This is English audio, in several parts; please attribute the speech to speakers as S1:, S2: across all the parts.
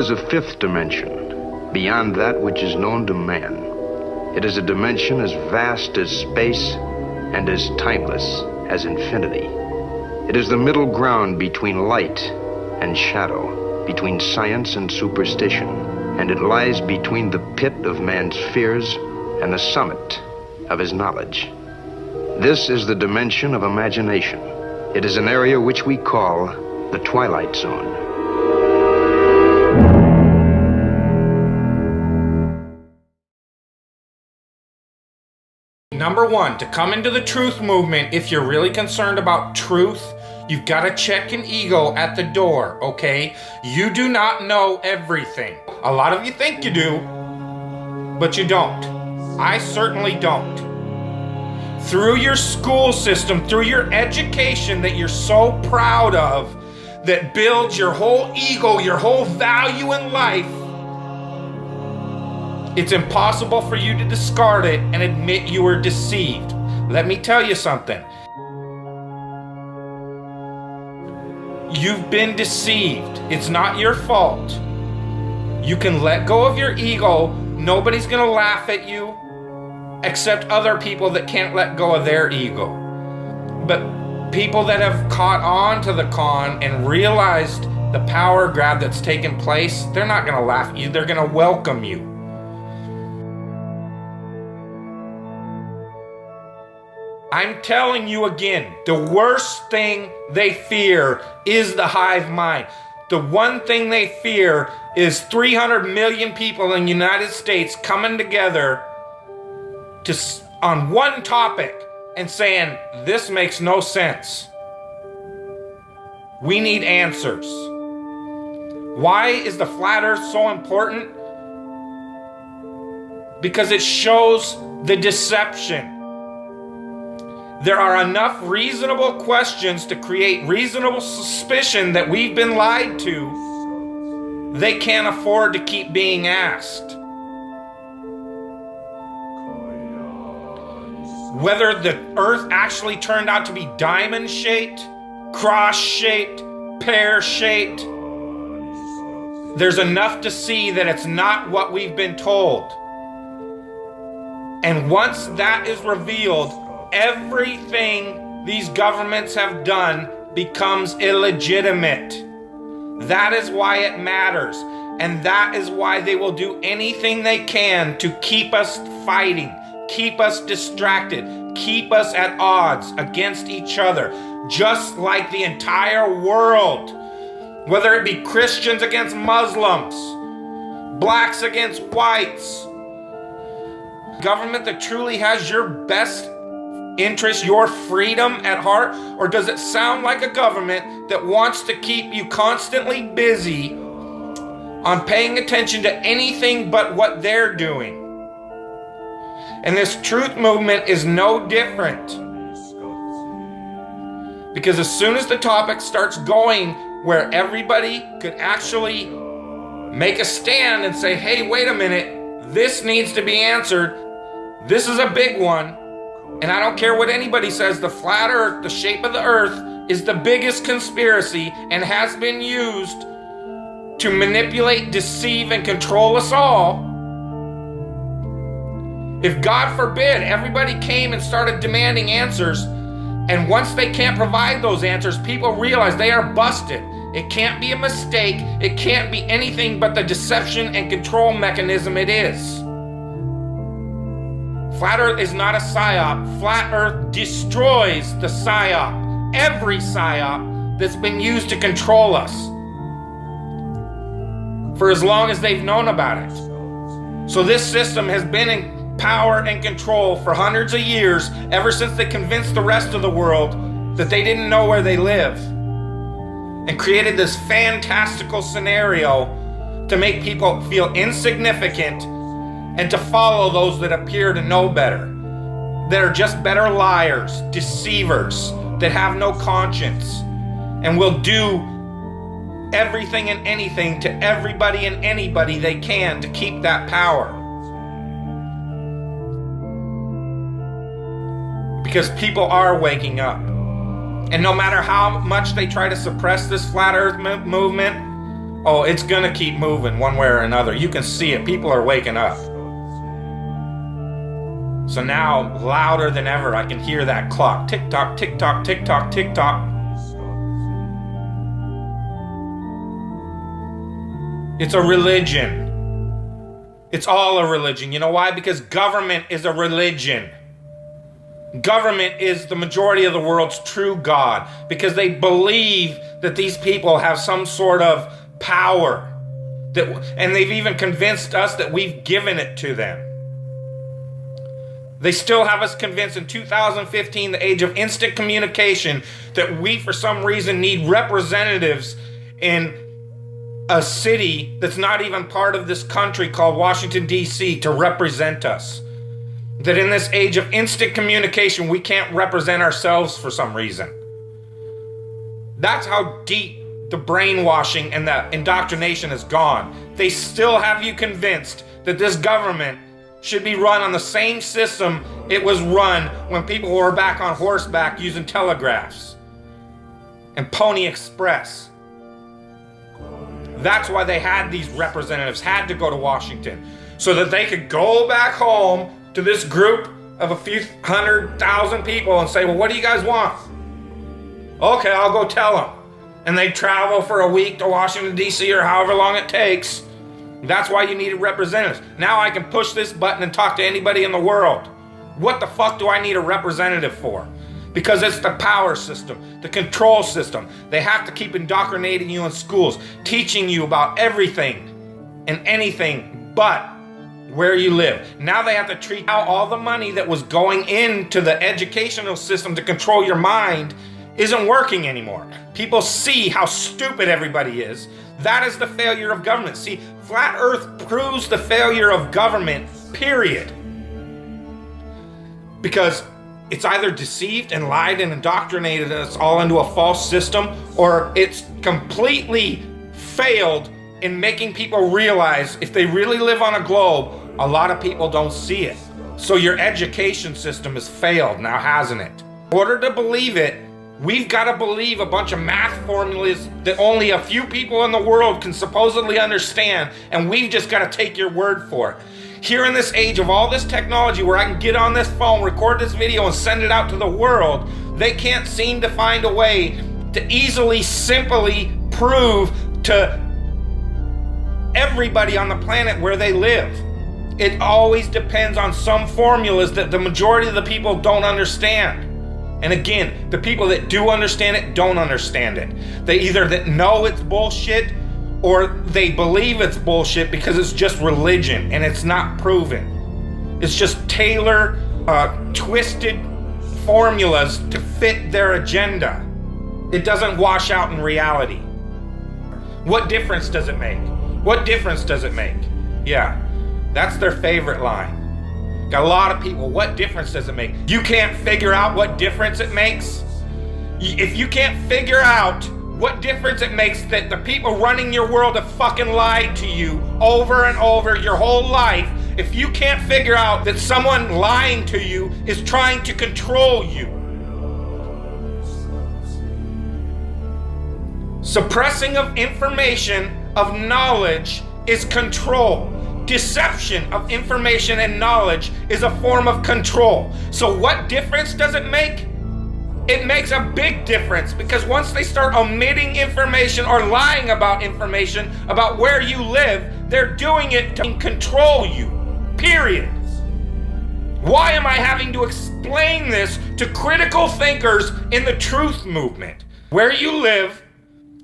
S1: is a fifth dimension, beyond that which is known to man. It is a dimension as vast as space and as timeless as infinity. It is the middle ground between light and shadow, between science and superstition, and it lies between the pit of man's fears and the summit of his knowledge. This is the dimension of imagination. It is an area which we call the Twilight Zone.
S2: Number one, to come into the truth movement, if you're really concerned about truth, you've got to check an ego at the door, okay? You do not know everything. A lot of you think you do, but you don't. I certainly don't. Through your school system, through your education that you're so proud of, that builds your whole ego, your whole value in life, it's impossible for you to discard it and admit you were deceived. Let me tell you something. You've been deceived. It's not your fault. You can let go of your ego. Nobody's gonna laugh at you except other people that can't let go of their ego. But people that have caught on to the con and realized the power grab that's taken place, they're not gonna laugh at you. They're gonna welcome you. I'm telling you again, the worst thing they fear is the hive mind. The one thing they fear is 300 million people in the United States coming together on one topic and saying, this makes no sense. We need answers. Why is the flat earth so important? Because it shows the deception. There are enough reasonable questions to create reasonable suspicion that we've been lied to. They can't afford to keep being asked. Whether the earth actually turned out to be diamond-shaped, cross-shaped, pear-shaped, there's enough to see that it's not what we've been told. And once that is revealed, everything these governments have done becomes illegitimate. That is why it matters. And that is why they will do anything they can to keep us fighting, keep us distracted, keep us at odds against each other, just like the entire world. Whether it be Christians against Muslims, blacks against whites, government that truly has your best interest, your freedom at heart? Or does it sound like a government that wants to keep you constantly busy on paying attention to anything but what they're doing? And this truth movement is no different. Because as soon as the topic starts going where everybody could actually make a stand and say, hey, wait a minute, this needs to be answered. This is a big one. And I don't care what anybody says, the flat earth, the shape of the earth, is the biggest conspiracy and has been used to manipulate, deceive, and control us all. If God forbid everybody came and started demanding answers, and once they can't provide those answers, people realize they are busted. It can't be a mistake. It can't be anything but the deception and control mechanism it is. Flat Earth is not a psyop. Flat Earth destroys the psyop. Every psyop that's been used to control us for as long as they've known about it. So this system has been in power and control for hundreds of years, ever since they convinced the rest of the world that they didn't know where they live, and created this fantastical scenario to make people feel insignificant and to follow those that appear to know better, that are just better liars, deceivers, that have no conscience, and will do everything and anything to everybody and anybody they can to keep that power. Because people are waking up. And no matter how much they try to suppress this flat earth movement, Oh, it's gonna keep moving one way or another. You can see it. People are waking up. So now, louder than ever, I can hear that clock. Tick-tock, tick-tock, tick-tock, tick-tock. It's a religion. It's all a religion. You know why? Because government is a religion. Government is the majority of the world's true God, because they believe that these people have some sort of power, and they've even convinced us that we've given it to them. They still have us convinced in 2015, the age of instant communication, that we for some reason need representatives in a city that's not even part of this country called Washington, D.C. to represent us. That in this age of instant communication, we can't represent ourselves for some reason. That's how deep the brainwashing and the indoctrination has gone. They still have you convinced that this government should be run on the same system it was run when people were back on horseback using telegraphs and Pony Express. That's why they had these representatives, had to go to Washington, so that they could go back home to this group of a few 100,000 people and say, well, what do you guys want? Okay, I'll go tell them. And they travel for a week to Washington, D.C. or however long it takes. That's why you needed representatives. Now I can push this button and talk to anybody in the world. What the fuck do I need a representative for? Because it's the power system, the control system. They have to keep indoctrinating you in schools, teaching you about everything and anything but where you live. Now they have to treat out all the money that was going into the educational system to control your mind isn't working anymore. People see how stupid everybody is. That is the failure of government. See, Flat Earth proves the failure of government, period. Because it's either deceived and lied and indoctrinated us all into a false system, or it's completely failed in making people realize if they really live on a globe, a lot of people don't see it. So your education system has failed now, hasn't it? In order to believe it, we've got to believe a bunch of math formulas that only a few people in the world can supposedly understand, and we've just got to take your word for it. Here in this age of all this technology where I can get on this phone, record this video, and send it out to the world, they can't seem to find a way to easily, simply prove to everybody on the planet where they live. It always depends on some formulas that the majority of the people don't understand. And again, the people that do understand it don't understand it. They either that know it's bullshit or they believe it's bullshit because it's just religion and it's not proven. It's just tailored, twisted formulas to fit their agenda. It doesn't wash out in reality. What difference does it make? What difference does it make? Yeah, that's their favorite line. Got a lot of people, what difference does it make? You can't figure out what difference it makes? If you can't figure out what difference it makes that the people running your world have fucking lied to you over and over your whole life, if you can't figure out that someone lying to you is trying to control you. Suppressing of information, of knowledge, is control. Deception of information and knowledge is a form of control. So what difference does it make? It makes a big difference, because once they start omitting information or lying about information about where you live, they're doing it to control you, period. Why am I having to explain this to critical thinkers in the truth movement? Where you live,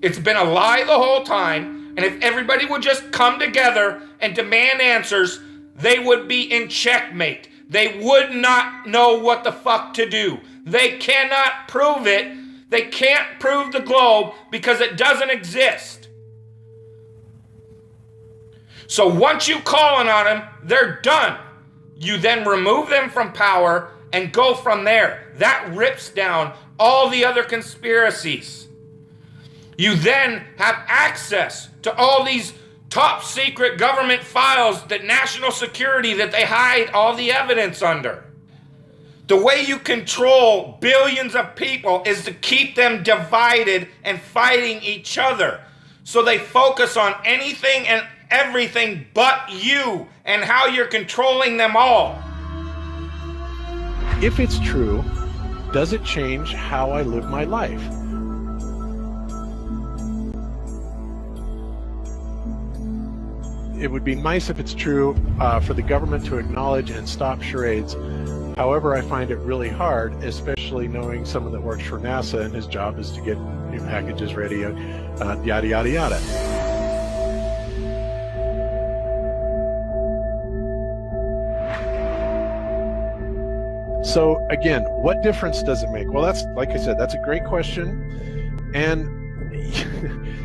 S2: it's been a lie the whole time. And if everybody would just come together and demand answers, they would be in checkmate. They would not know what the fuck to do. They cannot prove it. They can't prove the globe because it doesn't exist. So once you call on them, they're done. You then remove them from power and go from there. That rips down all the other conspiracies. You then have access to all these top secret government files, that national security that they hide all the evidence under. The way you control billions of people is to keep them divided and fighting each other. So they focus on anything and everything but you and how you're controlling them all.
S3: If it's true, does it change how I live my life? It would be nice if it's true for the government to acknowledge and stop charades. However, I find it really hard, especially knowing someone that works for NASA and his job is to get new packages ready, yada, yada, yada. So again, what difference does it make? Well, that's, like I said, that's a great question. And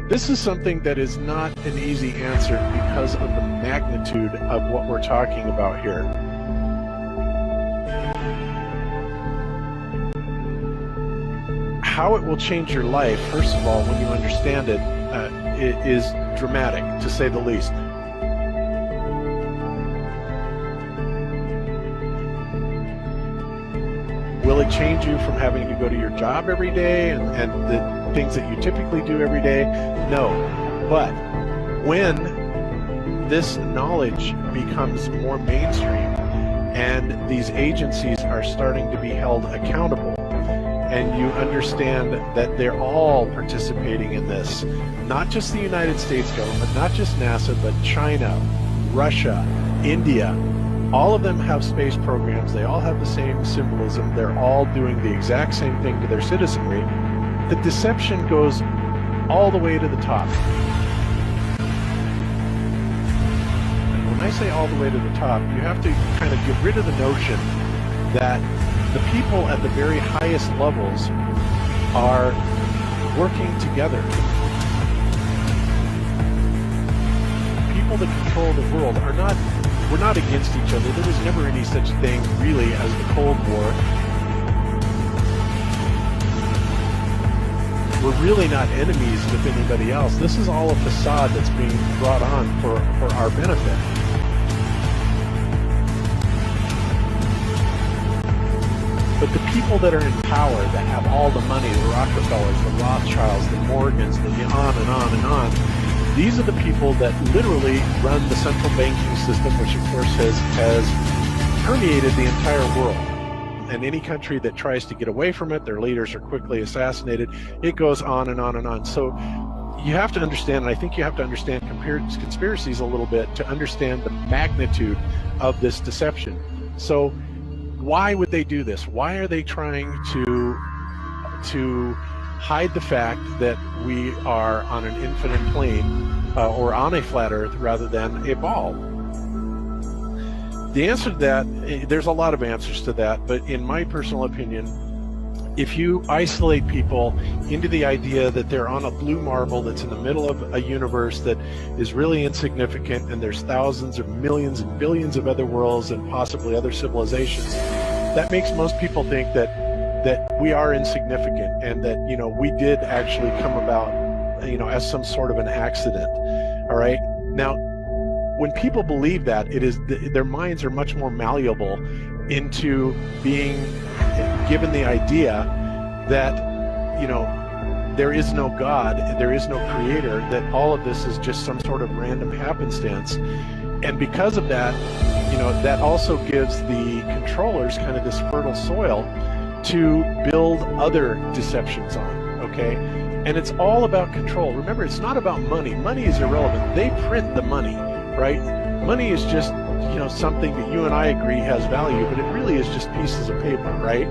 S3: this is something that is not an easy answer because of the magnitude of what we're talking about here. How it will change your life, first of all, when you understand it, it is dramatic, to say the least. Will it change you from having to go to your job every day and the things that you typically do every day? No. But when this knowledge becomes more mainstream and these agencies are starting to be held accountable, and you understand that they're all participating in this, not just the United States government, not just NASA, but China, Russia, India, all of them have space programs. They all have the same symbolism. They're all doing the exact same thing to their citizenry. The deception goes all the way to the top. And when I say all the way to the top, you have to kind of get rid of the notion that the people at the very highest levels are working together. People that control the world are not, we're not against each other. There was never any such thing really as the Cold War. We're really not enemies with anybody else. This is all a facade that's being brought on for our benefit. But the people that are in power, that have all the money, the Rockefellers, the Rothschilds, the Morgans, the on and on and on, these are the people that literally run the central banking system, which of course has permeated the entire world. And any country that tries to get away from it, their leaders are quickly assassinated. It goes on and on and on. So you have to understand, and I think you have to understand conspiracies a little bit to understand the magnitude of this deception. So why would they do this? Why are they trying to hide the fact that we are on an infinite plane or on a flat Earth rather than a ball? The answer to that, there's a lot of answers to that, but in my personal opinion, if you isolate people into the idea that they're on a blue marble that's in the middle of a universe that is really insignificant and there's thousands or millions and billions of other worlds and possibly other civilizations, that makes most people think that we are insignificant and that, you know, we did actually come about, you know, as some sort of an accident. All right. Now, when people believe that, it is their minds are much more malleable into being given the idea that, you know, there is no God, there is no creator, that all of this is just some sort of random happenstance. And because of that, you know, that also gives the controllers kind of this fertile soil to build other deceptions on, okay? And it's all about control. Remember, it's not about money. Money is irrelevant. They print the money, right? Money is just, you know, something that you and I agree has value, but it really is just pieces of paper, right?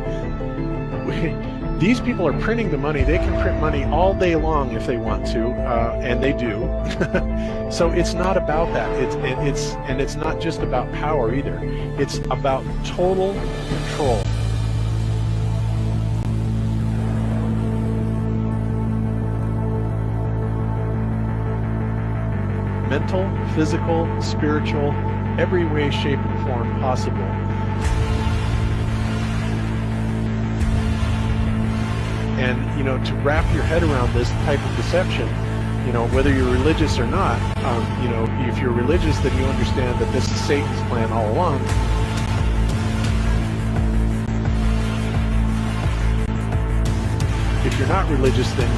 S3: These people are printing the money. They can print money all day long if they want to, and they do. So it's not about that. It's not just about power either. It's about total control. Mental, physical, spiritual, every way, shape, and form possible. And, you know, to wrap your head around this type of deception, you know, whether you're religious or not, you know, if you're religious, then you understand that this is Satan's plan all along. If you're not religious, then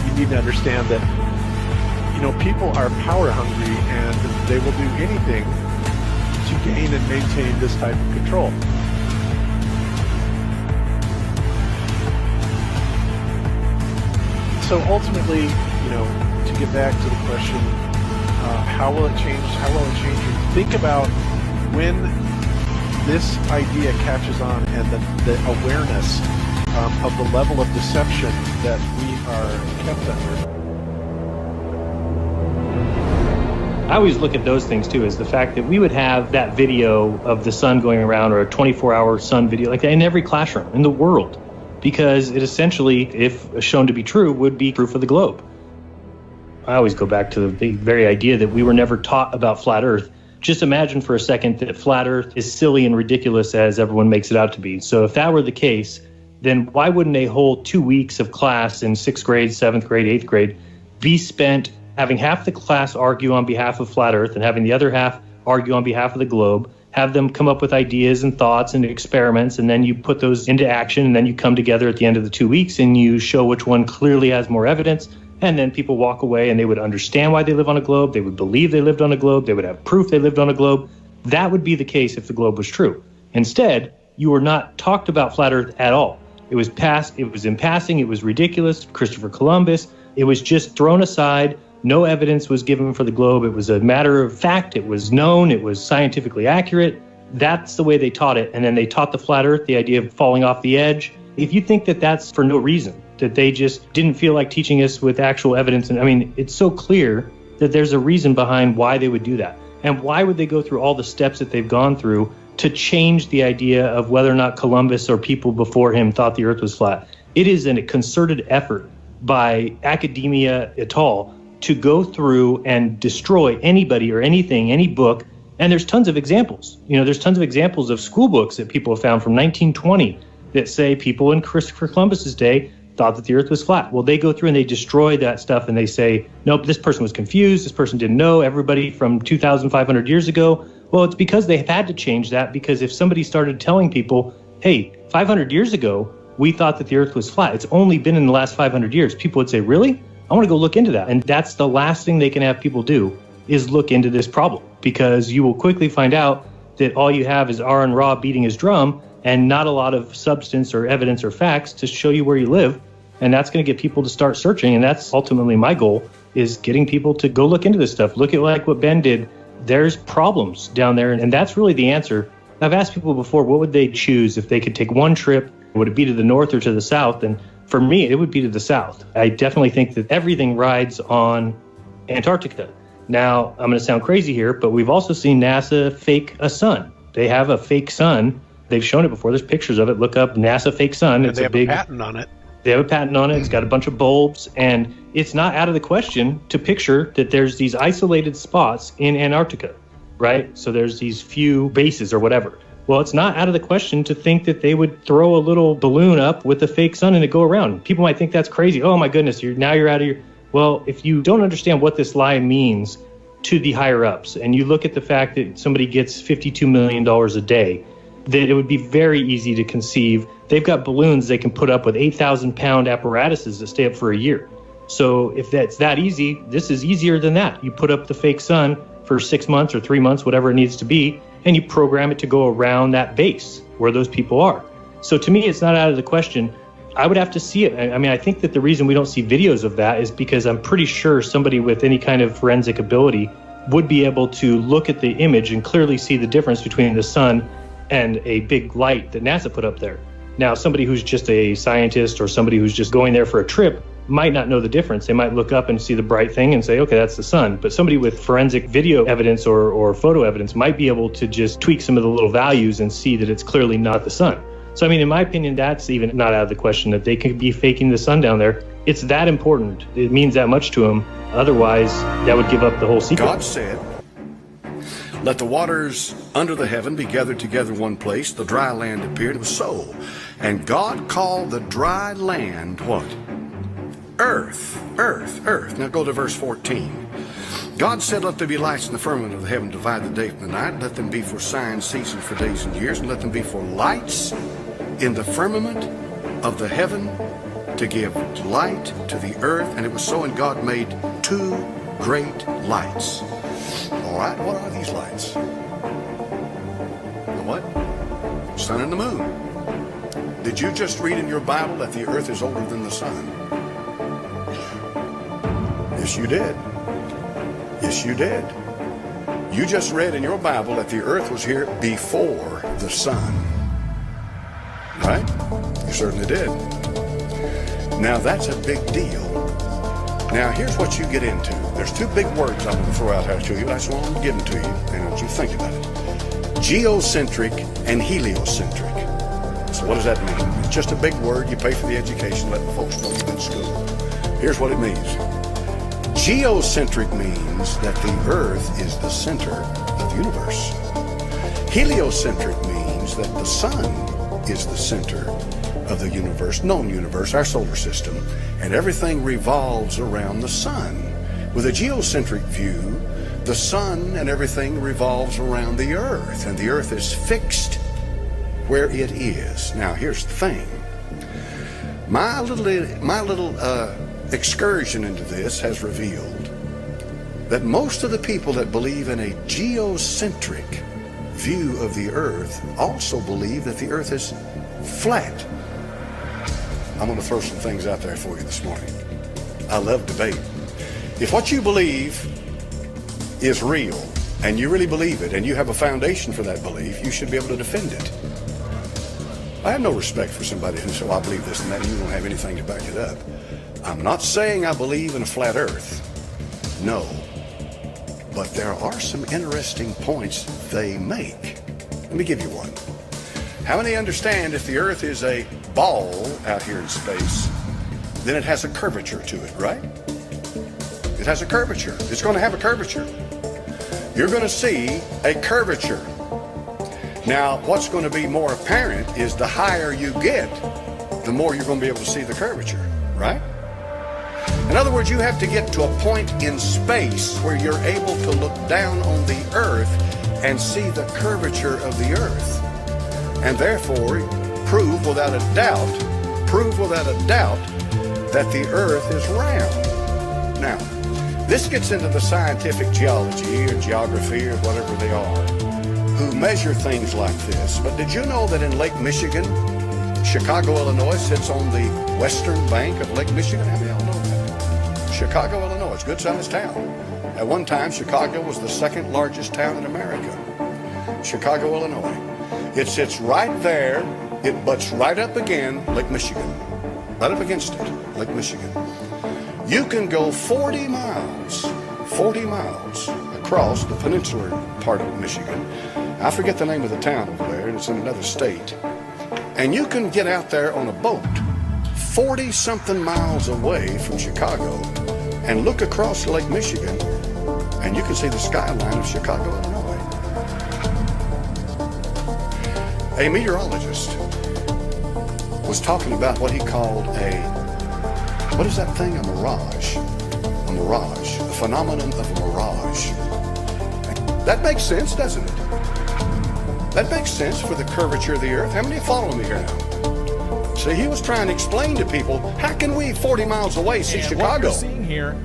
S3: you need to understand that people are power hungry and they will do anything to gain and maintain this type of control. So ultimately, to get back to the question, how will it change? How will it change you? Think about when this idea catches on and the awareness of the level of deception that we are kept under.
S4: I always look at those things too, as the fact that we would have that video of the sun going around, or a 24-hour sun video like that in every classroom in the world, because it essentially, if shown to be true, would be proof of the globe. I always go back to the very idea that we were never taught about flat Earth. Just imagine for a second that flat Earth is silly and ridiculous as everyone makes it out to be. So if that were the case, then why wouldn't a whole 2 weeks of class in 6th grade, 7th grade, 8th grade be spent having half the class argue on behalf of flat Earth and having the other half argue on behalf of the globe, have them come up with ideas and thoughts and experiments, and then you put those into action, and then you come together at the end of the 2 weeks and you show which one clearly has more evidence, and then people walk away and they would understand why they live on a globe, they would believe they lived on a globe, they would have proof they lived on a globe. That would be the case if the globe was true. Instead, you were not talked about flat Earth at all. It was in passing, it was ridiculous, Christopher Columbus, it was just thrown aside. No evidence was given for the globe. It was a matter of fact. It was known. It was scientifically accurate. That's the way they taught it. And then they taught the flat Earth, the idea of falling off the edge. If you think that that's for no reason, that they just didn't feel like teaching us with actual evidence, and I mean, it's so clear that there's a reason behind why they would do that. And why would they go through all the steps that they've gone through to change the idea of whether or not Columbus or people before him thought the Earth was flat? It is a concerted effort by academia et al. To go through and destroy anybody or anything, any book. And there's tons of examples. There's tons of examples of school books that people have found from 1920 that say people in Christopher Columbus's day thought that the Earth was flat. Well, they go through and they destroy that stuff and they say, nope, this person was confused. This person didn't know. Everybody from 2,500 years ago. Well, it's because they've had to change that, because if somebody started telling people, hey, 500 years ago, we thought that the Earth was flat. It's only been in the last 500 years. People would say, really? I want to go look into that. And that's the last thing they can have people do, is look into this problem, because you will quickly find out that all you have is Aaron Ra beating his drum and not a lot of substance or evidence or facts to show you where you live. And that's going to get people to start searching. And that's ultimately my goal, is getting people to go look into this stuff. Look at like what Ben did. There's problems down there. And that's really the answer. I've asked people before, what would they choose if they could take one trip? Would it be to the north or to the south? And for me, it would be to the south. I definitely think that everything rides on Antarctica. Now, I'm going to sound crazy here, but we've also seen NASA fake a sun. They have a fake sun. They've shown it before. There's pictures of it. Look up NASA fake sun.
S3: And they have a patent on it.
S4: They have a patent on it. It's got a bunch of bulbs. And it's not out of the question to picture that there's these isolated spots in Antarctica, right? So there's these few bases or whatever. Well, it's not out of the question to think that they would throw a little balloon up with a fake sun and it go around. People might think that's crazy. Oh my goodness, you're out of your... Well, if you don't understand what this lie means to the higher ups, and you look at the fact that somebody gets $52 million a day, that it would be very easy to conceive. They've got balloons they can put up with 8,000-pound apparatuses that stay up for a year. So if that's that easy, this is easier than that. You put up the fake sun for 6 months or 3 months, whatever it needs to be, and you program it to go around that base where those people are. So to me, it's not out of the question. I would have to see it. I mean, I think that the reason we don't see videos of that is because I'm pretty sure somebody with any kind of forensic ability would be able to look at the image and clearly see the difference between the sun and a big light that NASA put up there. Now, somebody who's just a scientist or somebody who's just going there for a trip might not know the difference. They might look up and see the bright thing and say, okay, that's the sun. But somebody with forensic video evidence or photo evidence might be able to just tweak some of the little values and see that it's clearly not the sun. So, I mean, in my opinion, that's even not out of the question, that they could be faking the sun down there. It's that important. It means that much to them. Otherwise, that would give up the whole secret.
S5: God said, let the waters under the heaven be gathered together in one place. The dry land appeared. It was so. And God called the dry land what? Earth, earth, earth. Now go to verse 14. God said, let there be lights in the firmament of the heaven, divide the day from the night. Let them be for signs, seasons, for days and years. And let them be for lights in the firmament of the heaven to give light to the earth. And it was so, and God made 2 great lights. All right, what are these lights? The what? Sun and the moon. Did you just read in your Bible that the earth is older than the sun? Yes, you did. Yes, you did. You just read in your Bible that the earth was here before the sun. Right? You certainly did. Now that's a big deal. Now here's what you get into. There's two big words I'm going to throw out here to you. That's what I'm giving to you. And I want you to think about it. Geocentric and heliocentric. So what does that mean? It's just a big word. You pay for the education, let the folks know you've been in school. Here's what it means. Geocentric means that the earth is the center of the universe. Heliocentric means that the sun is the center of the universe, known universe, our solar system, and everything revolves around the sun. With a geocentric view, the sun and everything revolves around the earth, and the earth is fixed where it is. Now, here's the thing. My little excursion into this has revealed that most of the people that believe in a geocentric view of the earth also believe that the earth is flat. I'm going to throw some things out there for you this morning. I love debate. If what you believe is real, and you really believe it, and you have a foundation for that belief, you should be able to defend it. I have no respect for somebody who says, well, I believe this and that, and you don't have anything to back it up. I'm not saying I believe in a flat earth. No. But there are some interesting points they make. Let me give you one. How many understand if the earth is a ball out here in space, then it has a curvature to it, right? It has a curvature. It's going to have a curvature. You're going to see a curvature. Now, what's going to be more apparent is the higher you get, the more you're going to be able to see the curvature, right? In other words, you have to get to a point in space where you're able to look down on the earth and see the curvature of the earth. And therefore, prove without a doubt that the earth is round. Now, this gets into the scientific geology or geography or whatever they are, who measure things like this. But did you know that in Lake Michigan, Chicago, Illinois sits on the western bank of Lake Michigan? How many of y'all know that? Chicago, Illinois, it's a good-sized town. At one time, Chicago was the second largest town in America. Chicago, Illinois. It sits right there. It butts right up against Lake Michigan. Right up against it, Lake Michigan. You can go 40 miles across the peninsular part of Michigan. I forget the name of the town over there, and it's in another state. And you can get out there on a boat 40-something miles away from Chicago and look across Lake Michigan, and you can see the skyline of Chicago, Illinois. A meteorologist was talking about what he called what is that thing? A mirage. A mirage. The phenomenon of a mirage. That makes sense, doesn't it? That makes sense for the curvature of the earth. How many are following me here now? See, he was trying to explain to people, how can we 40 miles away see Chicago?
S6: What you're seeing here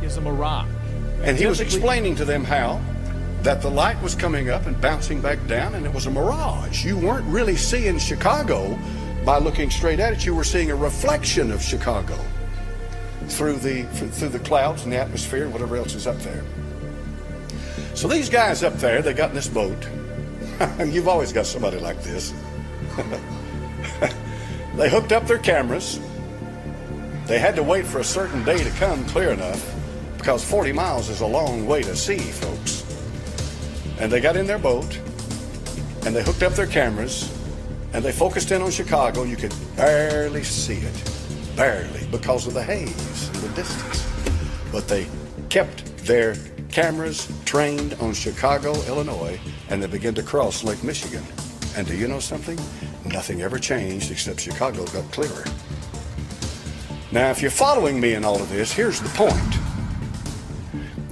S6: is a mirage.
S5: And he was explaining to them how that the light was coming up and bouncing back down, and it was a mirage. You weren't really seeing Chicago by looking straight at it. You were seeing a reflection of Chicago through the clouds and the atmosphere and whatever else is up there. So these guys up there, they got in this boat. You've always got somebody like this. They hooked up their cameras. They had to wait for a certain day to come clear enough, because 40 miles is a long way to see, folks. And they got in their boat, and they hooked up their cameras, and they focused in on Chicago, and you could barely see it. Barely, because of the haze and the distance. But they kept their cameras trained on Chicago, Illinois, and they began to cross Lake Michigan. And do you know something? Nothing ever changed except Chicago got clearer. Now, if you're following me in all of this, here's the point.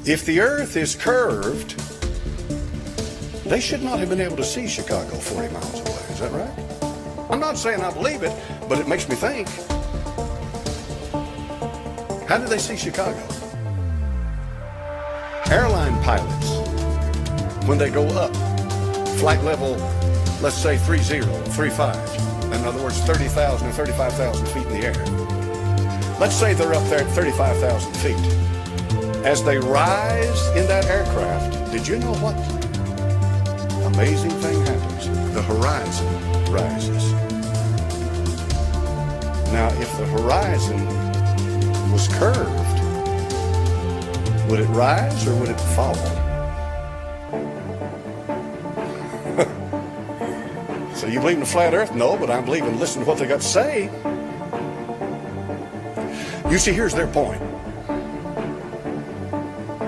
S5: If the earth is curved, they should not have been able to see Chicago 40 miles away. Is that right? I'm not saying I believe it, but it makes me think. How did they see Chicago? Airline pilots, when they go up, flight level, let's say 35, in other words 30,000 or 35,000 feet in the air. Let's say they're up there at 35,000 feet. As they rise in that aircraft, did you know what amazing thing happens? The horizon rises. Now, if the horizon was curved, would it rise or would it fall? So you believe in the flat earth? No, but I'm believing, listen to what they got to say. You see, here's their point.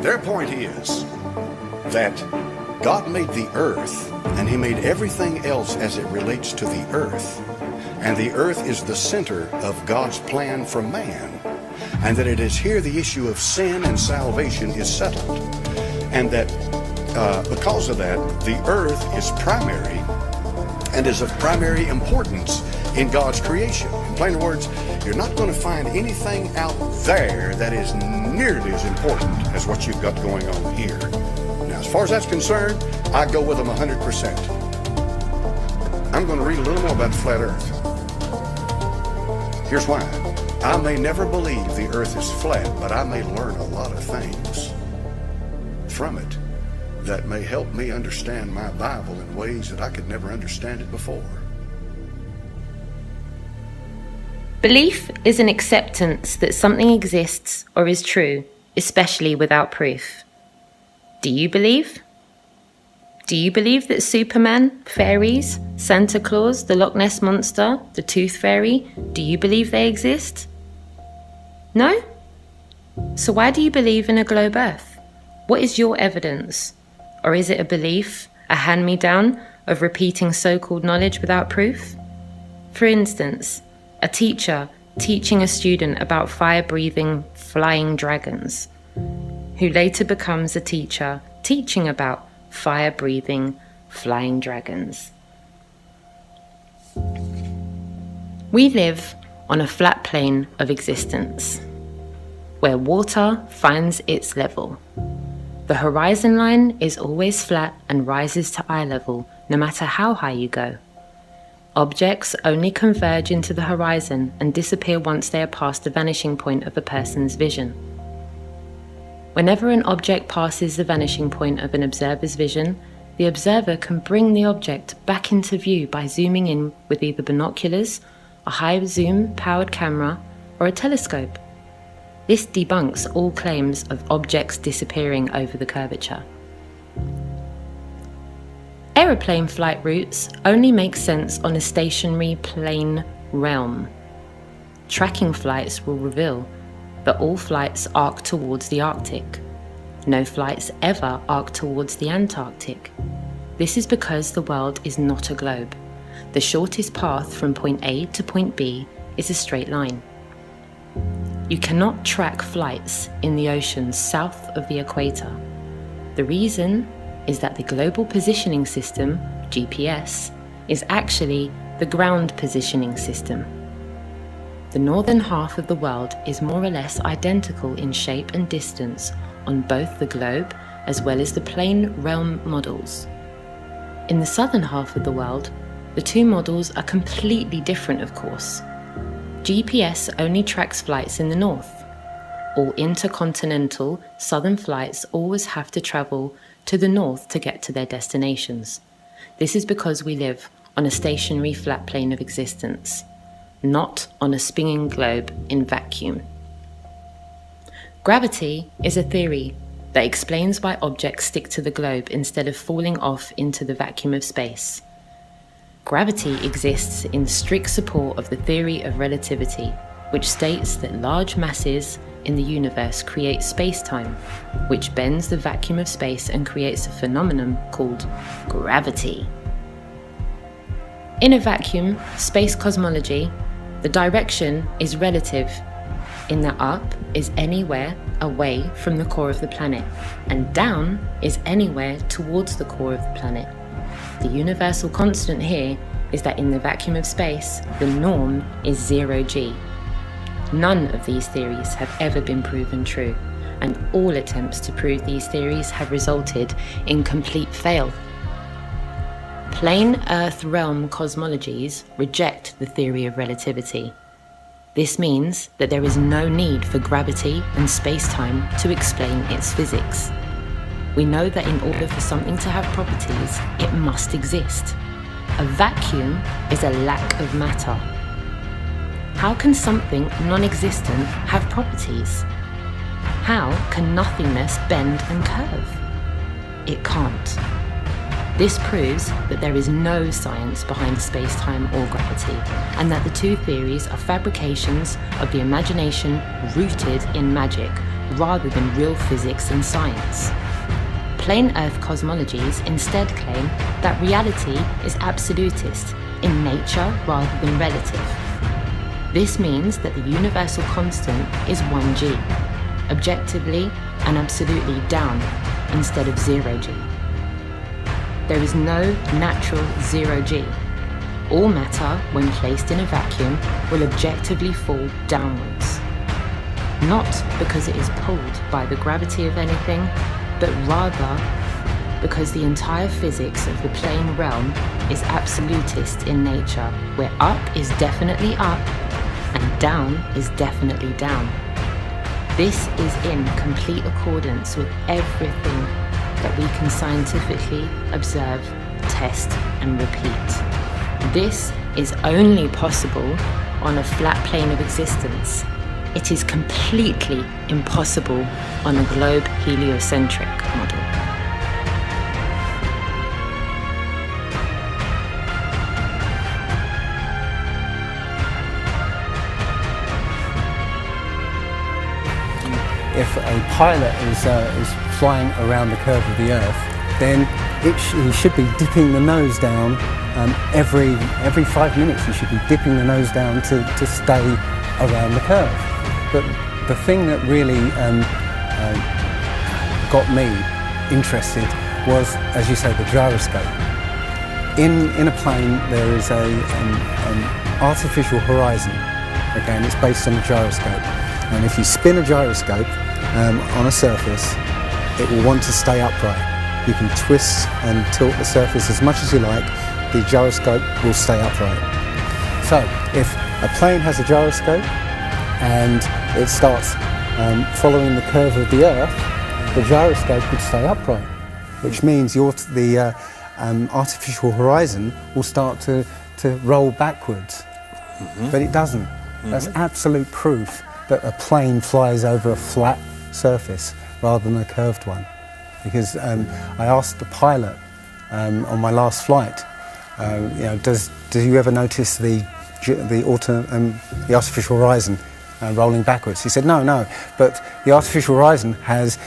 S5: Their point is that God made the earth and he made everything else as it relates to the earth. And the earth is the center of God's plan for man. And that it is here the issue of sin and salvation is settled. And that because of that, the earth is primary and is of primary importance in God's creation. In plain words, you're not going to find anything out there that is nearly as important as what you've got going on here. Now, as far as that's concerned, I go with them 100%. I'm going to read a little more about the flat earth. Here's why. I may never believe the earth is flat, but I may learn a lot of things from it that may help me understand my Bible in ways that I could never understand it before.
S7: Belief is an acceptance that something exists or is true, especially without proof. Do you believe? Do you believe that Superman, fairies, Santa Claus, the Loch Ness Monster, the Tooth Fairy, do you believe they exist? No? So why do you believe in a globe Earth? What is your evidence? Or is it a belief, a hand-me-down of repeating so-called knowledge without proof? For instance, a teacher teaching a student about fire-breathing flying dragons, who later becomes a teacher teaching about fire-breathing flying dragons. We live on a flat plane of existence, where water finds its level. The horizon line is always flat and rises to eye level, no matter how high you go. Objects only converge into the horizon and disappear once they are past the vanishing point of a person's vision. Whenever an object passes the vanishing point of an observer's vision, the observer can bring the object back into view by zooming in with either binoculars, a high-zoom powered camera, or a telescope. This debunks all claims of objects disappearing over the curvature. Aeroplane flight routes only make sense on a stationary plane realm. Tracking flights will reveal that all flights arc towards the Arctic. No flights ever arc towards the Antarctic. This is because the world is not a globe. The shortest path from point A to point B is a straight line. You cannot track flights in the oceans south of the equator. The reason is that the Global Positioning System, GPS, is actually the Ground Positioning System. The northern half of the world is more or less identical in shape and distance on both the globe as well as the plane realm models. In the southern half of the world, the two models are completely different, of course. GPS only tracks flights in the north. All intercontinental southern flights always have to travel to the north to get to their destinations. This is because we live on a stationary flat plane of existence, not on a spinning globe in vacuum. Gravity is a theory that explains why objects stick to the globe instead of falling off into the vacuum of space. Gravity exists in strict support of the theory of relativity, which states that large masses in the universe create space-time, which bends the vacuum of space and creates a phenomenon called gravity. In a vacuum, space cosmology, the direction is relative, in that up is anywhere away from the core of the planet, and down is anywhere towards the core of the planet. The universal constant here is that in the vacuum of space, the norm is 0 g. None of these theories have ever been proven true, and all attempts to prove these theories have resulted in complete fail. Plain Earth realm cosmologies reject the theory of relativity. This means that there is no need for gravity and space-time to explain its physics. We know that in order for something to have properties, it must exist. A vacuum is a lack of matter. How can something non-existent have properties? How can nothingness bend and curve? It can't. This proves that there is no science behind space-time or gravity, and that the two theories are fabrications of the imagination rooted in magic rather than real physics and science. Plain Earth cosmologies instead claim that reality is absolutist, in nature rather than relative. This means that the universal constant is 1g, objectively and absolutely down instead of 0g. There is no natural 0g. All matter, when placed in a vacuum, will objectively fall downwards. Not because it is pulled by the gravity of anything, but rather because the entire physics of the plane realm is absolutist in nature, where up is definitely up and down is definitely down. This is in complete accordance with everything that we can scientifically observe, test, and repeat. This is only possible on a flat plane of existence. It is completely impossible on a globe heliocentric model.
S8: If a pilot is flying around the curve of the Earth, then he should be dipping the nose down every 5 minutes. He should be dipping the nose down to stay around the curve. But the thing that really got me interested was, as you say, the gyroscope. In a plane, there is an artificial horizon, okay, and it's based on a gyroscope. And if you spin a gyroscope on a surface, it will want to stay upright. You can twist and tilt the surface as much as you like, the gyroscope will stay upright. So if a plane has a gyroscope and it starts following the curve of the Earth, the gyroscope would stay upright, which means the artificial horizon will start to roll backwards. Mm-hmm. But it doesn't. Mm-hmm. That's absolute proof that a plane flies over a flat surface rather than a curved one. Because I asked the pilot on my last flight, do you ever notice the artificial horizon rolling backwards? He said, no, but the artificial horizon has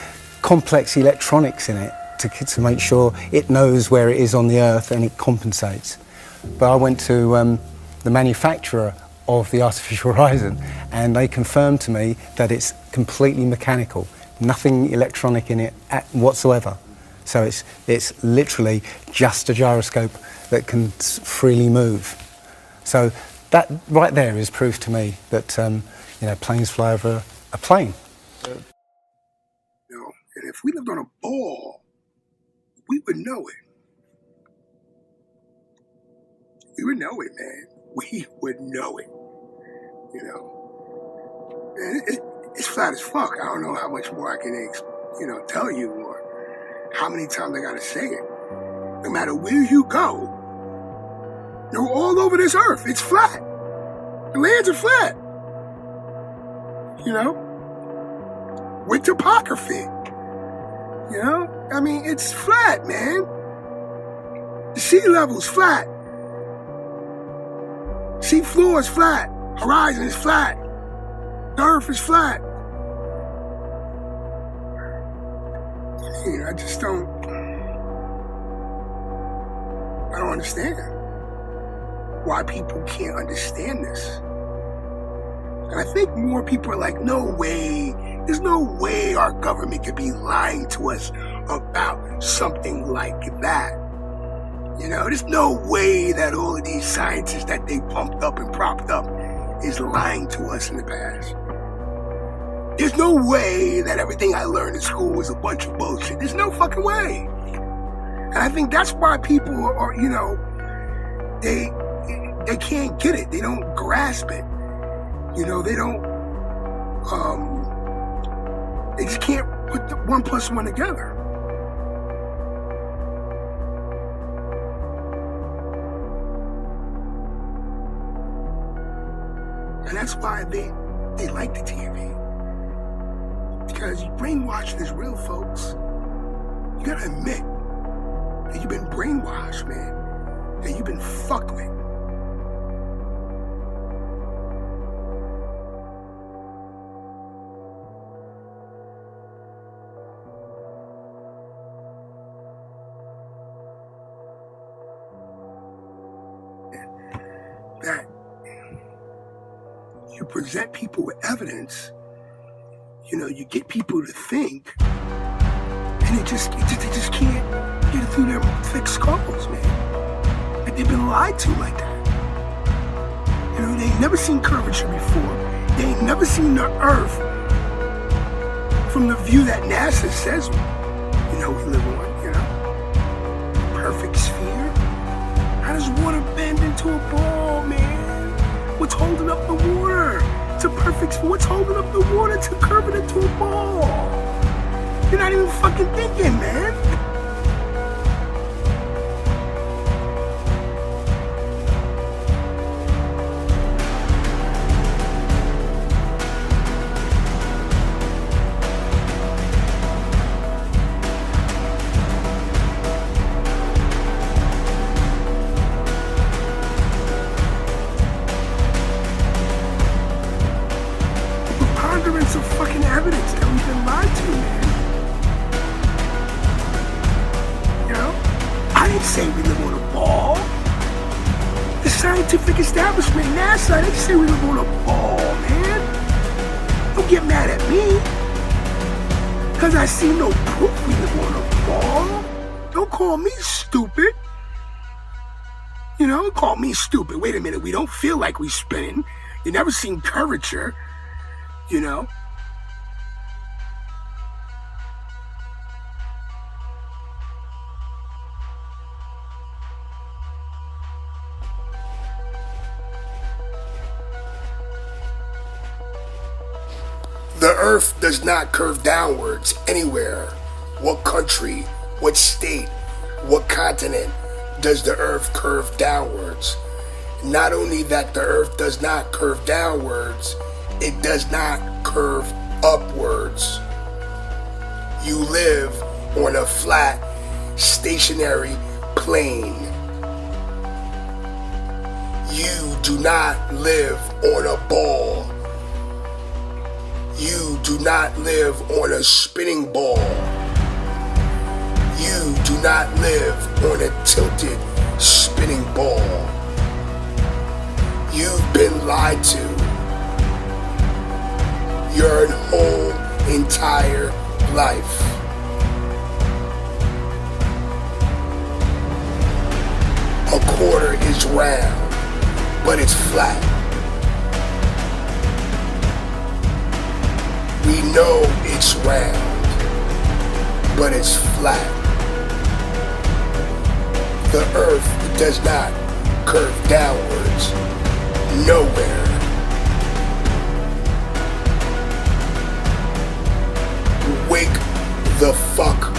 S8: complex electronics in it to make sure it knows where it is on the Earth and it compensates. But I went to the manufacturer of the artificial horizon, and they confirmed to me that it's completely mechanical, nothing electronic in it whatsoever. So it's literally just a gyroscope that can freely move. So that right there is proof to me that planes fly over a plane.
S9: And if we lived on a ball, we would know it. We would know it, man. We would know it. And it's flat as fuck. I don't know how much more I can, tell you, or how many times I gotta say it. No matter where you go, you're all over this Earth. It's flat. The lands are flat. With topography. It's flat, man. The sea level's flat. Sea floor is flat. Horizon is flat. The Earth is flat. I just don't understand why people can't understand this. And I think more people are like, no way, there's no way our government could be lying to us about something like that. There's no way that all of these scientists that they pumped up and propped up is lying to us in the past. There's no way that everything I learned in school was a bunch of bullshit. There's no fucking way. And I think that's why people are, you know, they can't get it. They don't grasp it. You know, they don't, they just can't put the 1 + 1 together. And that's why they like the TV. Because brainwashing is real, folks. You gotta admit that you've been brainwashed, man. That you've been fucked with. That you present people with evidence, you know, you get people to think, and they just can't get it through their thick skulls, man. Like they've been lied to like that. You know, they ain't never seen curvature before. They ain't never seen the Earth from the view that NASA says, you know, we live on, you know. Perfect sphere. How does water bend into a ball, man? What's holding up the water? It's a perfect sphere. What's holding up the water to curve it into a ball? You're not even fucking thinking, man. Of fucking evidence that we've been lied to, man. You know? I didn't say we live on a ball. The scientific establishment, NASA, they say we live on a ball, man. Don't get mad at me. Because I see no proof we live on a ball. Don't call me stupid. You know, call me stupid. Wait a minute, we don't feel like we spinning. You never seen curvature. You know? The Earth does not curve downwards anywhere. What country, what state, what continent does the Earth curve downwards? Not only that the Earth does not curve downwards, it does not curve upwards. You live on a flat, stationary plane. You do not live on a ball. You do not live on a spinning ball. You do not live on a tilted, spinning ball. You've been lied to. Your whole entire life. A quarter is round, but it's flat. We know it's round, but it's flat. The Earth does not curve downwards, nowhere. Wake the fuck